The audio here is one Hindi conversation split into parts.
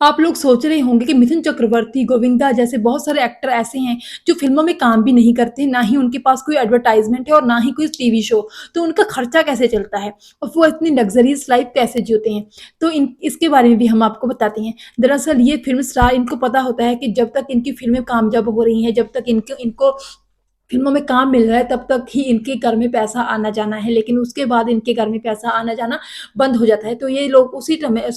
आप लोग सोच रहे होंगे कि मिथुन चक्रवर्ती, गोविंदा जैसे बहुत सारे एक्टर ऐसे हैं जो फ़िल्मों में काम भी नहीं करते, ना ही उनके पास कोई एडवर्टाइज़मेंट है और ना ही कोई टीवी शो। तो उनका खर्चा कैसे चलता है और वो इतनी लग्ज़रियस लाइफ़ कैसे जीते हैं? तो इन इसके बारे में भी हम आपको बताते हैं। दरअसल ये फ़िल्म स्टार इनको पता होता है कि जब तक इनकी फ़िल्में कामयाब हो रही हैं, जब तक इनको इनको फ़िल्मों में काम मिल रहा है तब तक ही इनके घर में पैसा आना-जाना है, लेकिन उसके बाद इनके घर में पैसा आना-जाना बंद हो जाता है। तो ये लोग उस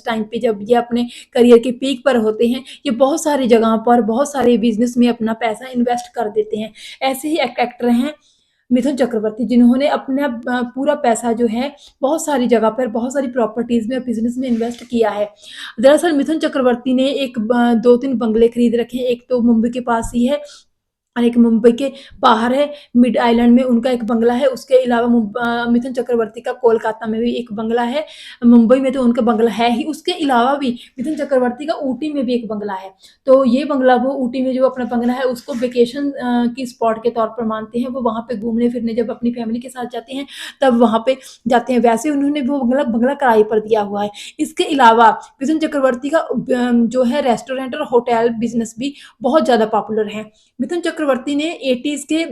टाइम पे जब ये अपने करियर के पीक पर होते हैं, ये बहुत सारी जगहों पर, बहुत सारे बिज़नेस में अपना पैसा इन्वेस्ट कर देते हैं। ऐसे ही एक एक्टर हैं मिथुन चक्रवर्ती जिन्होंने अपना पूरा पैसा जो है बहुत सारी जगह पर, बहुत सारी प्रॉपर्टीज़ में, बिज़नेस में इन्वेस्ट किया है। दरअसल मिथुन चक्रवर्ती ने 2-3 बंगले खरीद रखे हैं, एक तो मुंबई के पास ही है और एक मुंबई के बाहर है, मिड आइलैंड में उनका एक बंगला है। उसके अलावा मिथुन चक्रवर्ती का कोलकाता में भी एक बंगला है। मुंबई में तो उनका बंगला है ही, उसके अलावा भी मिथुन चक्रवर्ती का ऊटी में भी एक बंगला है। तो ये बंगला वो ऊटी में जो अपना बंगला है उसको वेकेशन की स्पॉट के तौर पर मानते हैं। वो वहाँ पे घूमने-फिरने जब अपनी फैमिली के साथ जाते हैं, तब वहाँ पे जाते हैं। वैसे उन्होंने वो बंगला बंगला किराए पर दिया हुआ है। इसके अलावा मिथुन चक्रवर्ती का जो है रेस्टोरेंट और होटल बिज़नेस भी बहुत ज़्यादा पॉपुलर है। मिथुन चक्रवर्ती ने 80s के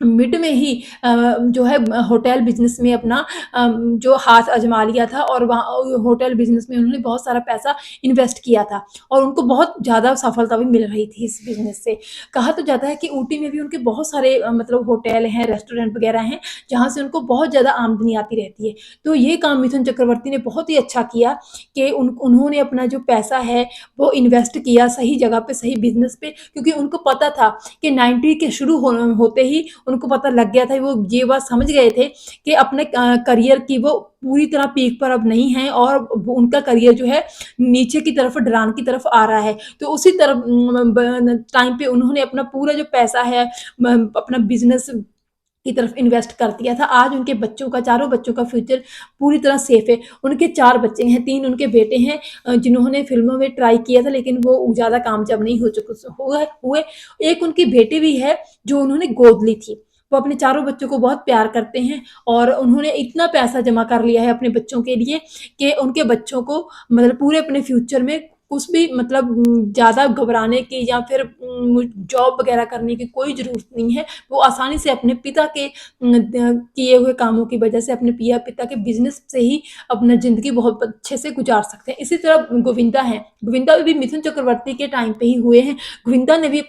मिड में ही जो है होटल बिज़नेस में अपना जो हाथ आज़मा लिया था और वहाँ होटल बिज़नेस में उन्होंने बहुत सारा पैसा इन्वेस्ट किया था और उनको बहुत ज़्यादा सफलता भी मिल रही थी इस बिज़नेस से। कहा तो जाता है कि ऊटी में भी उनके बहुत सारे मतलब होटल हैं, रेस्टोरेंट वगैरह हैं, जहाँ से उनको बहुत ज़्यादा आमदनी आती रहती है। तो ये काम मिथुन चक्रवर्ती ने बहुत ही अच्छा किया कि उन्होंने अपना जो पैसा है, वो इन्वेस्ट किया सही जगह पे, सही बिज़नेस पे क्योंकि उनको पता था कि 90 के शुरू होते ही उनको पता लग गया था, वो ये बात समझ गए थे कि अपने करियर की वो पूरी तरह पीक पर अब नहीं है और उनका करियर जो है नीचे की तरफ ढलान की तरफ आ रहा है। तो उसी तरफ टाइम पे उन्होंने अपना पूरा जो पैसा है अपना बिजनेस की तरफ इन्वेस्ट कर दिया था। आज उनके बच्चों का, चारों बच्चों का फ्यूचर पूरी तरह सेफ है। उनके 4 बच्चे हैं, 3 उनके बेटे हैं जिन्होंने फ़िल्मों में ट्राई किया था लेकिन वो ज़्यादा कामयाब नहीं हो चुके हुए हुए। एक उनकी बेटी भी है जो उन्होंने गोद ली थी। वो अपने चारों बच्चों को बहुत प्यार करते हैं और उन्होंने इतना पैसा जमा कर लिया है अपने बच्चों के लिए कि उनके बच्चों को मतलब पूरे अपने फ्यूचर में कुछ भी मतलब ज़्यादा घबराने की या फिर जॉब वगैरह करने की कोई ज़रूरत नहीं है। वो आसानी से अपने पिता के किए हुए कामों की वजह से अपने पिता के बिज़नेस से ही अपना ज़िंदगी बहुत अच्छे से गुज़ार सकते हैं। इसी तरह गोविंदा हैं, गोविंदा भी मिथुन चक्रवर्ती के टाइम पे ही हुए हैं। गोविंदा ने भी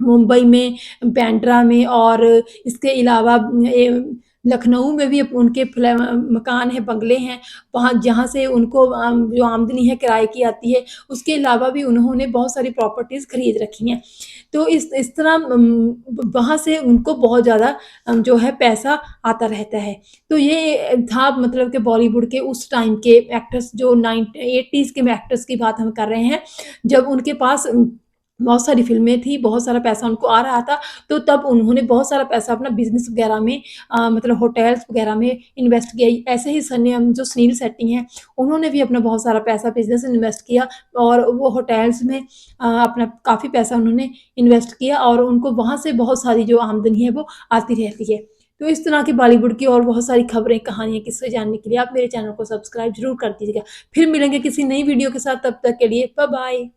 मुंबई में, बांद्रा में और इसके अलावा लखनऊ में भी उनके मकान हैं, बंगले हैं, वहाँ जहाँ से उनको जो आमदनी है किराए की आती है, उसके अलावा भी उन्होंने बहुत सारी प्रॉपर्टीज़ खरीद रखी हैं। तो इस तरह वहाँ से उनको बहुत ज़्यादा जो है पैसा आता रहता है। तो ये था मतलब कि बॉलीवुड के उस टाइम के एक्टर्स जो 80s के एक्टर्स की बात हम कर रहे हैं, जब उनके पास बहुत सारी फ़िल्में थी, बहुत सारा पैसा उनको आ रहा था, तो तब उन्होंने बहुत सारा पैसा अपना बिज़नेस वगैरह में मतलब होटल्स वगैरह में इन्वेस्ट किया। ऐसे ही जो सुनील शेट्टी हैं, उन्होंने भी अपना बहुत सारा पैसा बिज़नेस इन्वेस्ट किया और वो होटल्स में अपना काफ़ी पैसा उन्होंने इन्वेस्ट किया और उनको वहाँ से बहुत सारी जो आमदनी है वो आती रहती है। तो इस तरह की बॉलीवुड की और बहुत सारी खबरें, कहानियाँ, किस्से जानने के लिए आप मेरे चैनल को सब्सक्राइब ज़रूर कर दीजिएगा। फिर मिलेंगे किसी नई वीडियो के साथ, तब तक के लिए बाय बाय।